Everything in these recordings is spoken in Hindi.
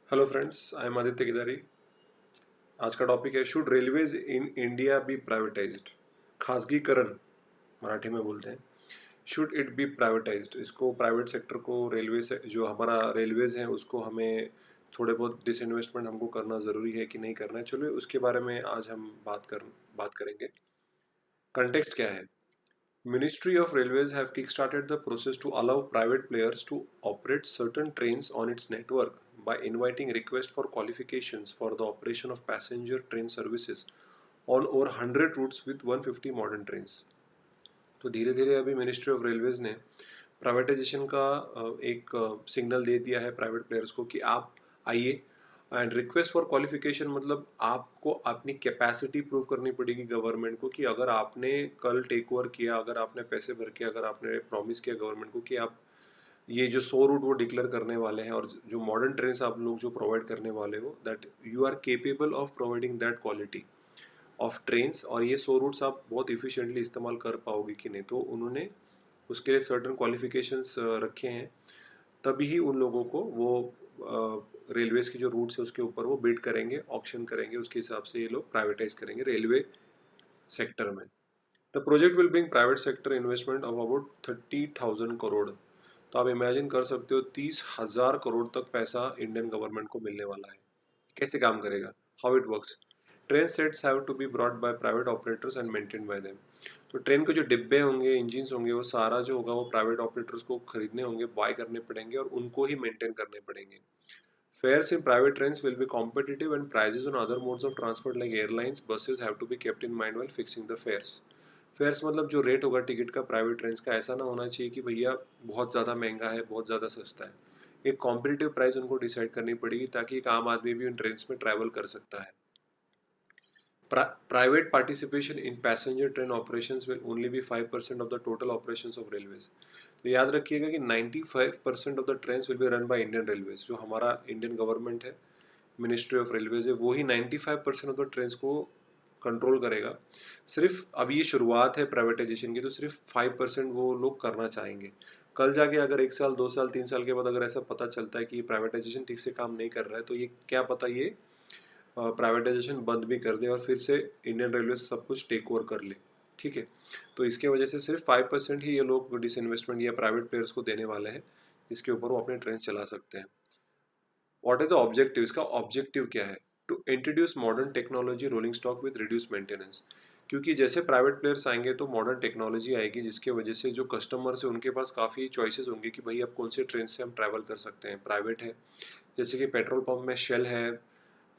Hello friends, I am Aditya Gidari. आज का टॉपिक है, should railways in India be privatised. खासगीकरण मराठी में बोलते हैं। शुड इट बी प्राइवेटाइज्ड, इसको प्राइवेट सेक्टर को, रेलवे से जो हमारा रेलवेज है उसको हमें थोड़े बहुत डिसइन्वेस्टमेंट हमको करना ज़रूरी है कि नहीं करना है। चलिए उसके बारे में आज हम बात करेंगे। कंटेक्स्ट क्या है? Ministry of Railways have kick-started the process to allow private players to operate certain trains on its network by inviting requests for qualifications for the operation of passenger train services on over 100 routes with 150 modern trains. तो धीरे धीरे अभी मिनिस्ट्री ऑफ रेलवेज ने प्राइवेटाइजेशन का एक सिग्नल दे दिया है प्राइवेट प्लेयर्स को कि आप आइए। एंड रिक्वेस्ट फॉर क्वालिफिकेशन मतलब आपको अपनी कैपेसिटी प्रूव करनी पड़ेगी गवर्नमेंट को कि अगर आपने कल टेक ओवर किया, अगर आपने पैसे भर के, अगर आपने प्रॉमिस किया गवर्नमेंट को कि आप ये जो 100 रूट वो डिक्लेयर करने वाले हैं और जो मॉडर्न ट्रेन आप लोग जो प्रोवाइड करने वाले हो, that you are capable of providing that quality of trains, और ये 100 रूट्स आप बहुत इफिशिएंटली इस्तेमाल कर पाओगे कि नहीं। तो उन्होंने उसके लिए सर्टन क्वालिफिकेशंस रखे हैं, तभी ही उन लोगों को वो रेलवेज की जो रूट्स है उसके ऊपर वो बिड करेंगे, ऑक्शन करेंगे, उसके हिसाब से ये लोग प्राइवेटाइज करेंगे रेलवे सेक्टर में। The project will bring private sector investment of about 30,000 crore. तो आप इमेजिन कर सकते हो 30,000 करोड़ तक पैसा इंडियन गवर्नमेंट को मिलने वाला है। कैसे काम करेगा? How it works? Train sets have to be brought by private operators and maintain by them. तो ट्रेन के जो डिब्बे होंगे, इंजिन्स होंगे, वो सारा जो होगा वो प्राइवेट ऑपरेटर्स को खरीदने होंगे, बाय करने पड़ेंगे और उनको ही मेंटेन करने पड़ेंगे। Fares in private trains will be competitive and prices on other modes of transport like airlines, buses have to be kept in mind while fixing the fares. Fares मतलब जो रेट होगा टिकट का प्राइवेट ट्रेन का, ऐसा ना होना चाहिए कि भैया बहुत ज़्यादा महंगा है, बहुत ज़्यादा सस्ता है। एक कॉम्पिटिटिव प्राइस उनको डिसाइड करनी पड़ेगी ताकि एक आम आदमी भी उन ट्रेन में ट्रैवल कर सकता है। Private participation in passenger train operations will only be 5% of the total operations of railways. तो याद रखिएगा कि 95% of the trains will be run by Indian railways. जो हमारा इंडियन गवर्नमेंट है, मिनिस्ट्री ऑफ रेलवेज है, वो ही 95% ऑफ द ट्रेन्स को कंट्रोल करेगा। सिर्फ अब ये शुरुआत है प्राइवेटाइजेशन की, तो सिर्फ 5% वो लोग करना चाहेंगे। कल जाके अगर 1 साल, 2 साल, 3 साल के बाद अगर ऐसा पता चलता है कि प्राइवेटाइजेशन ठीक से काम नहीं कर रहा है, तो ये क्या पता ये प्राइवेटाइजेशन बंद भी कर दे और फिर से इंडियन रेलवे सब कुछ टेक ओवर कर ले। ठीक है, तो इसके वजह से सिर्फ 5% ही ये लोग डिसइन्वेस्टमेंट या प्राइवेट प्लेयर्स को देने वाले हैं, इसके ऊपर वो अपने ट्रेन चला सकते हैं। What is the objective? इसका ऑब्जेक्टिव क्या है? To introduce modern technology rolling stock with reduce maintenance. क्योंकि जैसे प्राइवेट प्लेयर्स आएंगे तो मॉडर्न टेक्नोलॉजी आएगी, जिसके वजह से जो कस्टमर्स है उनके पास काफ़ी चॉइसेस होंगे कि भाई अब कौन से ट्रेन से हम ट्रैवल कर सकते हैं। प्राइवेट है, जैसे कि पेट्रोल पंप में शेल है,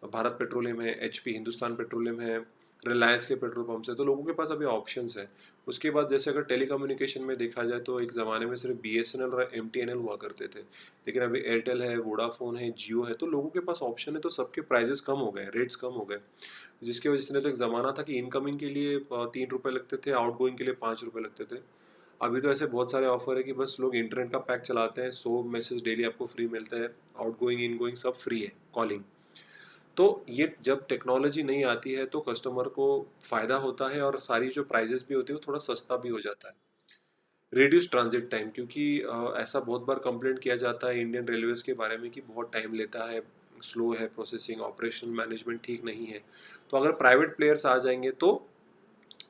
भारत पेट्रोलियम है, एचपी हिंदुस्तान पेट्रोलियम है, रिलायंस के पेट्रोल पंप्स है, तो लोगों के पास अभी ऑप्शंस है। उसके बाद जैसे अगर टेलीकम्युनिकेशन में देखा जाए तो एक ज़माने में सिर्फ बीएसएनएल और एमटीएनएल हुआ करते थे, लेकिन अभी एयरटेल है, वोडाफोन है, जियो है, तो लोगों के पास ऑप्शन है, तो सबके प्राइजेस कम हो गए, रेट्स कम हो गए। जिसकी वजह से नहीं तो एक ज़माना था कि इनकमिंग के लिए 3 रुपये लगते थे, आउट गोइंग के लिए 5 रुपये लगते थे। अभी तो ऐसे बहुत सारे ऑफर है कि बस लोग इंटरनेट का पैक चलाते हैं, 100 मैसेज डेली आपको फ्री मिलता है, आउट गोइंग इन गोइंग सब फ्री है, कॉलिंग। तो ये जब टेक्नोलॉजी नहीं आती है तो कस्टमर को फ़ायदा होता है और सारी जो प्राइजेस भी होती है वो थोड़ा सस्ता भी हो जाता है। रिड्यूस ट्रांजिट टाइम, क्योंकि ऐसा बहुत बार कंप्लेंट किया जाता है इंडियन रेलवेज़ के बारे में कि बहुत टाइम लेता है, स्लो है प्रोसेसिंग, ऑपरेशनल मैनेजमेंट ठीक नहीं है। तो अगर प्राइवेट प्लेयर्स आ जाएंगे तो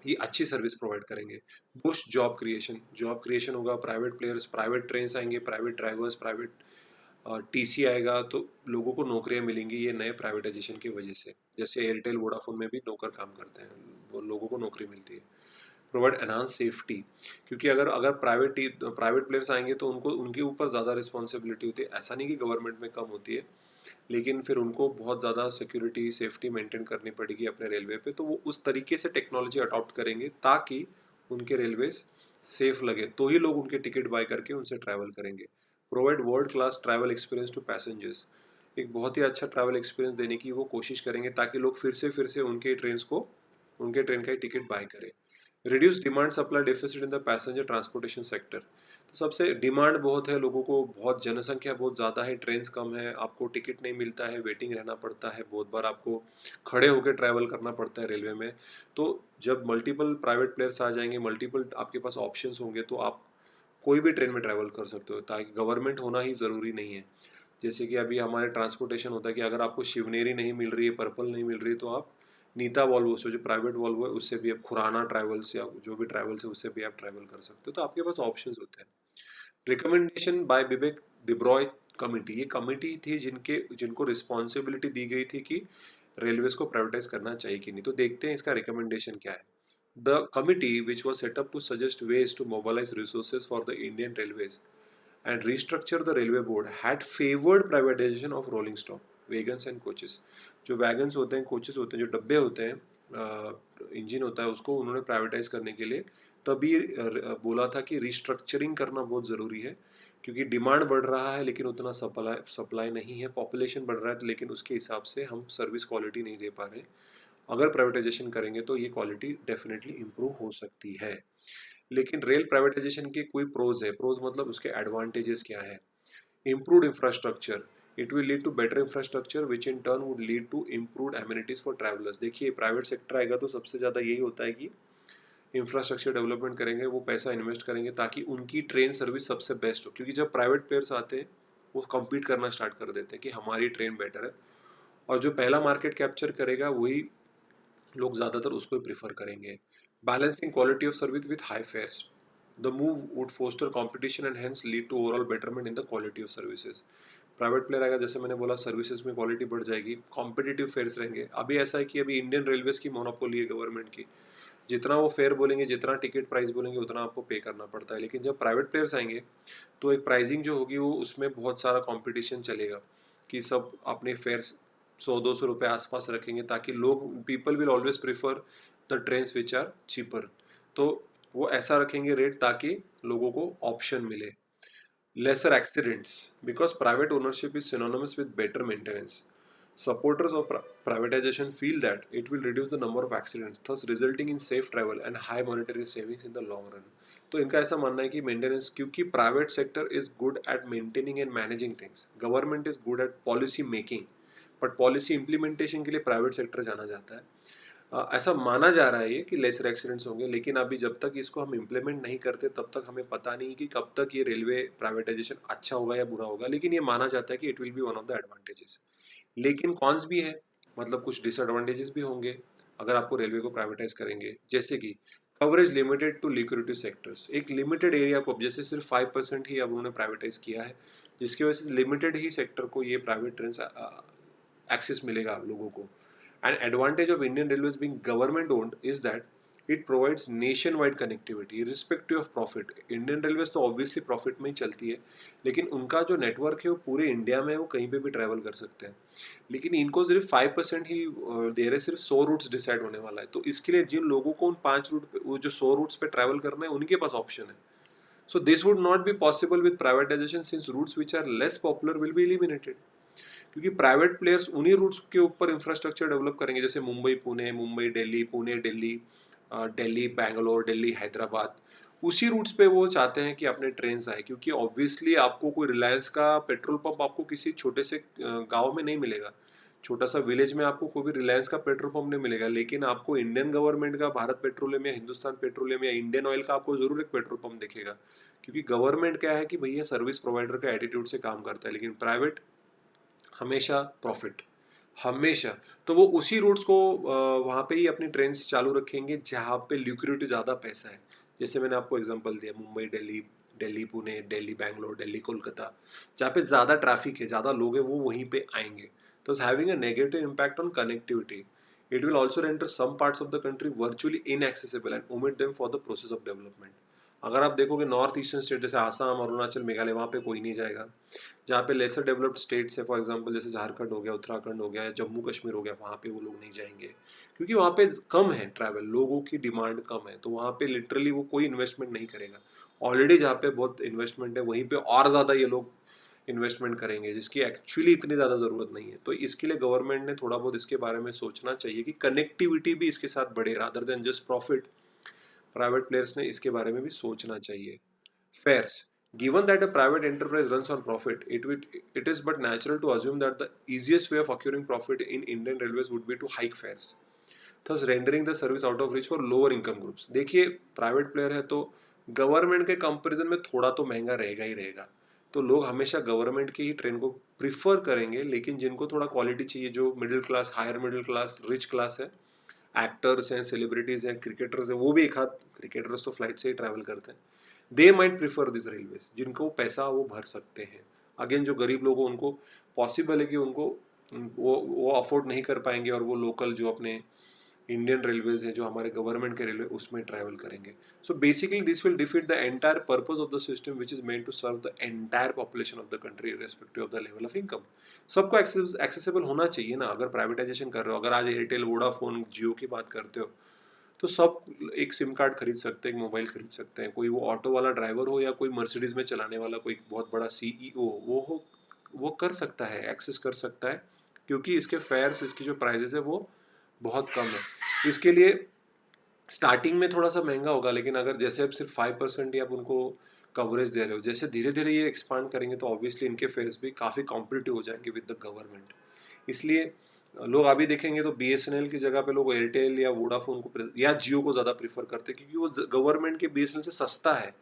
ये अच्छी सर्विस प्रोवाइड करेंगे। Boost job creation, job creation होगा, प्राइवेट प्लेयर्स, प्राइवेट ट्रेन आएंगे, प्राइवेट ड्राइवर्स, प्राइवेट टीसी आएगा, तो लोगों को नौकरियां मिलेंगी ये नए प्राइवेटाइजेशन की वजह से। जैसे एयरटेल वोडाफोन में भी नौकर काम करते हैं, वो लोगों को नौकरी मिलती है। प्रोवाइड एनहांस सेफ्टी, क्योंकि अगर अगर प्राइवेट प्लेयर्स आएंगे तो उनको उनके ऊपर ज़्यादा रिस्पॉन्सिबिलिटी होती है। ऐसा नहीं कि गवर्नमेंट में कम होती है, लेकिन फिर उनको बहुत ज़्यादा सिक्योरिटी सेफ्टी मेंटेन करनी पड़ेगी अपने रेलवे पे, तो वो उस तरीके से टेक्नोलॉजी अडॉप्ट करेंगे ताकि उनके रेलवेज सेफ लगे, तो ही लोग उनके टिकट बाय करके उनसे ट्रैवल करेंगे। Provide world class travel experience to passengers, एक बहुत ही अच्छा ट्रैवल एक्सपीरियंस देने की वो कोशिश करेंगे ताकि लोग फिर से उनके ट्रेन का ही टिकट बाय करें। Reduce demand supply deficit in the passenger transportation sector, तो सबसे डिमांड बहुत है, लोगों को बहुत, जनसंख्या बहुत ज़्यादा है, ट्रेन्स कम है, आपको टिकट नहीं मिलता है, वेटिंग रहना पड़ता है, बहुत बार आपको खड़े होकर ट्रैवल करना पड़ता है रेलवे में। तो जब मल्टीपल प्राइवेट प्लेयर्स आ जाएंगे, मल्टीपल आपके पास ऑप्शंस होंगे, तो आप कोई भी ट्रेन में ट्रैवल कर सकते हो, ताकि गवर्नमेंट होना ही ज़रूरी नहीं है। जैसे कि अभी हमारे ट्रांसपोर्टेशन होता है कि अगर आपको शिवनेरी नहीं मिल रही है, पर्पल नहीं मिल रही है, तो आप नीता वॉल्वो से, जो प्राइवेट वॉल्वो है, उससे भी आप, खुराना ट्रैवल्स या जो भी ट्रैवल्स है उससे भी आप ट्रैवल कर सकते हो। तो आपके पास ऑप्शंस होते हैं। रिकमेंडेशन बाय बिबेक दिब्रॉय कमिटी, ये कमिटी थी जिनको रिस्पॉन्सिबिलिटी दी गई थी कि रेलवेज को प्राइवेटाइज करना चाहिए कि नहीं। तो देखते हैं इसका रिकमेंडेशन क्या है। The committee which was set up to suggest ways to mobilise resources for the Indian railways and restructure the railway board had favored privatization of rolling stock wagons and coaches। जो वैगन्स होते हैं, कोचेस होते हैं, जो डब्बे होते हैं, इंजन होता है, उसको उन्होंने प्राइवेटाइज करने के लिए तभी बोला था कि रिस्ट्रक्चरिंग करना बहुत ज़रूरी है, क्योंकि डिमांड बढ़ रहा है लेकिन उतना सप्लाई नहीं है, पॉपुलेशन बढ़ रहा है लेकिन उसके हिसाब से हम सर्विस क्वालिटी नहीं दे पा रहे। अगर प्राइवेटाइजेशन करेंगे तो ये क्वालिटी डेफिनेटली इम्प्रूव हो सकती है। लेकिन रेल प्राइवेटाइजेशन के कोई प्रोज है, प्रोज मतलब उसके एडवांटेजेस क्या है। Improved infrastructure, it will lead to better infrastructure which in turn would lead to improved amenities for travellers. देखिए, प्राइवेट सेक्टर आएगा तो सबसे ज़्यादा यही होता है कि इंफ्रास्ट्रक्चर डेवलपमेंट करेंगे, वो पैसा इन्वेस्ट करेंगे ताकि उनकी ट्रेन सर्विस सबसे बेस्ट हो, क्योंकि जब प्राइवेट प्लेयर्स आते हैं वो कम्पीट करना स्टार्ट कर देते हैं कि हमारी ट्रेन बेटर है, और जो पहला मार्केट कैप्चर करेगा वही लोग ज़्यादातर उसको ही प्रीफर करेंगे। Balancing quality of service with high fares, the move would foster competition and hence lead to overall betterment in the quality of services. Private player आएगा, जैसे मैंने बोला, सर्विसेज में क्वालिटी बढ़ जाएगी, कॉम्पिटिटिव फेयर्स रहेंगे। अभी ऐसा है कि अभी इंडियन रेलवेज की मोनोपोली है गवर्नमेंट की, जितना वो फेयर बोलेंगे, जितना टिकट प्राइस बोलेंगे, उतना आपको पे करना पड़ता है। लेकिन जब प्राइवेट प्लेयर्स आएंगे तो एक प्राइसिंग जो होगी वो उसमें बहुत सारा कंपटीशन चलेगा कि सब अपने फेयर्स 100-200 रुपये आसपास रखेंगे, ताकि लोग, people will always prefer the trains which are cheaper. तो वो ऐसा रखेंगे रेट ताकि लोगों को ऑप्शन मिले। lesser accidents, because private ownership is synonymous with better maintenance. Supporters of privatization feel that it will reduce the number of accidents, thus resulting in safe travel and high monetary savings in the long run। तो इनका ऐसा मानना है कि मेंटेनेंस, क्योंकि private sector is good at maintaining and managing things, government is good at policy making, but policy implementation के लिए प्राइवेट सेक्टर जाना जाता है। ऐसा माना जा रहा है ये कि लेसर एक्सीडेंट्स होंगे, लेकिन अभी जब तक इसको हम इम्प्लीमेंट नहीं करते तब तक हमें पता नहीं कि कब तक ये रेलवे प्राइवेटाइजेशन अच्छा होगा या बुरा होगा। लेकिन ये माना जाता है कि it will be one of the advantages. लेकिन कॉन्स भी है, मतलब कुछ डिसएडवांटेजेस भी होंगे अगर आपको रेलवे को प्राइवेटाइज करेंगे, जैसे कि coverage limited to liquidity sectors. एक लिमिटेड एरिया को, जैसे सिर्फ 5% ही अब उन्होंने प्राइवेटाइज किया है, जिसकी वजह से लिमिटेड ही सेक्टर को ये प्राइवेट ट्रेन एक्सेस मिलेगा लोगों को। An advantage of Indian Railways being government owned is that it provides nationwide connectivity irrespective of profit। Indian railways तो ऑब्वियसली प्रॉफिट में ही चलती है, लेकिन उनका जो नेटवर्क है वो पूरे इंडिया में है, वो कहीं पे भी ट्रैवल कर सकते हैं। लेकिन इनको सिर्फ 5% ही दे रहे, सिर्फ 100 रूट्स डिसाइड होने वाला है। तो इसके लिए जिन लोगों को उन 5 रूट पे, वो जो 100 रूट्स पे ट्रैवल करना है, उनके पास ऑप्शन है। So this would not be possible with privatisation since routes which are less popular will be eliminated, क्योंकि प्राइवेट प्लेयर्स उन्हीं रूट्स के ऊपर इंफ्रास्ट्रक्चर डेवलप करेंगे, जैसे मुंबई पुणे, मुंबई दिल्ली, पुणे दिल्ली, दिल्ली बैंगलोर, दिल्ली हैदराबाद। उसी रूट्स पे वो चाहते हैं कि अपने ट्रेन आए, क्योंकि ऑब्वियसली आपको कोई रिलायंस का पेट्रोल पंप आपको किसी छोटे से गांव में नहीं मिलेगा, छोटा सा विलेज में आपको कोई भी रिलायंस का पेट्रोल पंप नहीं मिलेगा। लेकिन आपको इंडियन गवर्नमेंट का, भारत पेट्रोलियम या हिंदुस्तान पेट्रोलियम या इंडियन ऑयल का आपको जरूर एक पेट्रोल पंप दिखेगा, क्योंकि गवर्नमेंट क्या है कि भैया सर्विस प्रोवाइडर का एटीट्यूड से काम करता है। लेकिन प्राइवेट हमेशा प्रॉफिट, हमेशा। तो वो उसी रूट्स को वहाँ पे ही अपनी ट्रेन चालू रखेंगे जहाँ पे ल्यूक्रेटिव ज़्यादा पैसा है। जैसे मैंने आपको एग्जांपल दिया, मुंबई दिल्ली, दिल्ली पुणे, दिल्ली बैंगलोर, दिल्ली कोलकाता, जहाँ पे ज़्यादा ट्रैफिक है, ज़्यादा लोग हैं, वो वहीं पे आएंगे। तो having a negative impact on connectivity. It will also render some parts of the country virtually inaccessible and omit them for the process of development. अगर आप देखोगे नॉर्थ ईस्टर्न स्टेट जैसे आसाम, अरुणाचल, मेघालय, वहाँ पे कोई नहीं जाएगा। जहाँ पे लेसर डेवलप्ड स्टेट्स है, फॉर एग्जांपल जैसे झारखंड हो गया, उत्तराखंड हो गया, जम्मू कश्मीर हो गया, वहाँ पे वो लोग नहीं जाएंगे, क्योंकि वहाँ पे कम है ट्रैवल, लोगों की डिमांड कम है, तो वहाँ पे लिटरली वो कोई इन्वेस्टमेंट नहीं करेगा। ऑलरेडी जहाँ पे बहुत इन्वेस्टमेंट है वहीं पे और ज़्यादा ये लोग इन्वेस्टमेंट करेंगे, जिसकी एक्चुअली इतनी ज़्यादा ज़रूरत नहीं है। तो इसके लिए गवर्नमेंट ने थोड़ा बहुत इसके बारे में सोचना चाहिए कि कनेक्टिविटी भी इसके साथ बढ़े, rather than just profit. Private players ने इसके बारे में भी सोचना चाहिए। Fares. Given that a private enterprise runs on profit, it is but natural to assume that the easiest way of acquiring profit in Indian Railways would be to hike fares, thus rendering the service out of reach for lower income groups। देखिए, प्राइवेट प्लेयर है तो गवर्नमेंट के कंपैरिजन में थोड़ा तो महंगा रहेगा ही रहेगा, तो लोग हमेशा गवर्नमेंट की ही ट्रेन को प्रिफर करेंगे, लेकिन जिनको थोड़ा क्वालिटी चाहिए, जो middle class, higher middle class, rich class है, एक्टर्स हैं, सेलिब्रिटीज़ हैं, क्रिकेटर्स हैं, वो भी एक हाथ, क्रिकेटर्स तो फ्लाइट से ही ट्रैवल करते हैं, they might prefer this railways, जिनको पैसा वो भर सकते हैं। अगेन जो गरीब लोग हैं उनको पॉसिबल है कि उनको वो अफोर्ड नहीं कर पाएंगे, और वो लोकल जो अपने इंडियन रेलवेज है, जो हमारे गवर्नमेंट के रेलवे, उसमें ट्रैवल करेंगे। So basically this will defeat the entire purpose of the system which is meant to serve the entire population of the country respective of the level of income. सबको एक्सेसिबल होना चाहिए ना। अगर प्राइवेटाइजेशन कर रहे हो, अगर आज एयरटेल, वोडाफोन, जियो की बात करते हो, तो सब एक सिम कार्ड खरीद सकते हैं, एक मोबाइल खरीद सकते हैं। कोई वो ऑटो वाला ड्राइवर हो या कोई मर्सिडीज में चलाने वाला कोई बहुत बड़ा सीईओ, वो कर सकता है, एक्सेस कर सकता है, क्योंकि इसके फेयर्स, इसकी जो प्राइजेस है वो बहुत कम है। इसके लिए स्टार्टिंग में थोड़ा सा महंगा होगा, लेकिन अगर जैसे अब सिर्फ 5% ही आप उनको कवरेज दे रहे हो, जैसे धीरे धीरे ये एक्सपांड करेंगे तो ऑब्वियसली इनके फेयर्स भी काफ़ी कॉम्पिटिटिव हो जाएंगे विद द गवर्नमेंट। इसलिए लोग अभी देखेंगे तो BSNL की जगह पे लोग एयरटेल या वोडाफोन को या जियो को ज़्यादा प्रीफर करते हैं, क्योंकि वो गवर्नमेंट के BSNL से सस्ता है।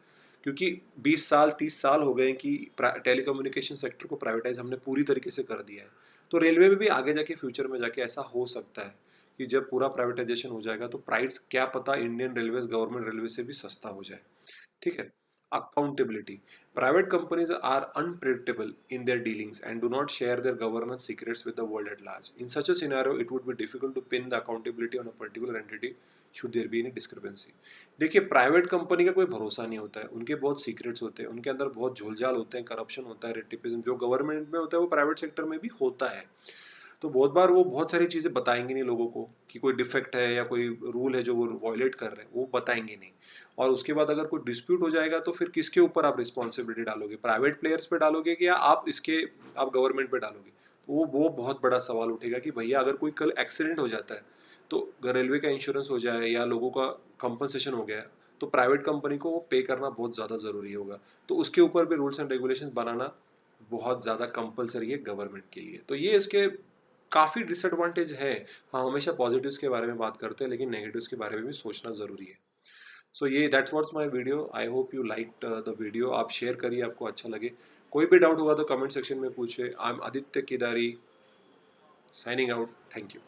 क्योंकि 20 साल 30 साल हो गए कि टेलीकम्युनिकेशन सेक्टर को प्राइवेटाइज हमने पूरी तरीके से कर दिया है। तो रेलवे में भी आगे जाके फ्यूचर में जाके ऐसा हो सकता है कि जब पूरा प्राइवेटाइजेशन हो जाएगा तो प्राइस क्या पता इंडियन रेलवेज गवर्नमेंट रेलवे से भी सस्ता हो जाए। ठीक है। Accountability, private companies are unpredictable in their dealings and do not share their governance secrets with the world at large. In such a scenario it would be difficult to pin the accountability on a particular entity should there be any discrepancy. देखिए, प्राइवेट कंपनी का कोई भरोसा नहीं होता है, उनके बहुत सीक्रेट्स होते हैं, उनके अंदर बहुत झोलझाल होते हैं, करप्शन होता है, रेटिपिज्म जो गवर्नमेंट में होता है वो प्राइवेट सेक्टर में भी होता है। तो बहुत बार वो बहुत सारी चीज़ें बताएंगे नहीं लोगों को, कि कोई डिफेक्ट है या कोई रूल है जो वो वॉयलेट कर रहे हैं, वो बताएंगे नहीं। और उसके बाद अगर कोई डिस्प्यूट हो जाएगा तो फिर किसके ऊपर आप रिस्पॉन्सिबिलिटी डालोगे, प्राइवेट प्लेयर्स पे डालोगे कि या आप गवर्नमेंट पे डालोगे। तो वो बहुत बड़ा सवाल उठेगा कि भैया अगर कोई कल एक्सीडेंट हो जाता है, तो रेलवे का इंश्योरेंस हो जाए या लोगों का कंपनसेशन हो गया, तो प्राइवेट कंपनी को वो पे करना बहुत ज़्यादा ज़रूरी होगा। तो उसके ऊपर भी रूल्स एंड रेगुलेशन बनाना बहुत ज़्यादा कंपलसरी है गवर्नमेंट के लिए। तो ये इसके काफ़ी डिसएडवांटेज है। हाँ, हमेशा पॉजिटिव्स के बारे में बात करते हैं, लेकिन नेगेटिव्स के बारे में भी सोचना ज़रूरी है। सो ये that's what's my video. I hope you liked the video. आप शेयर करिए, आपको अच्छा लगे। कोई भी डाउट होगा तो कमेंट सेक्शन में पूछे। आई am Aditya Kedari, signing out. Thank you.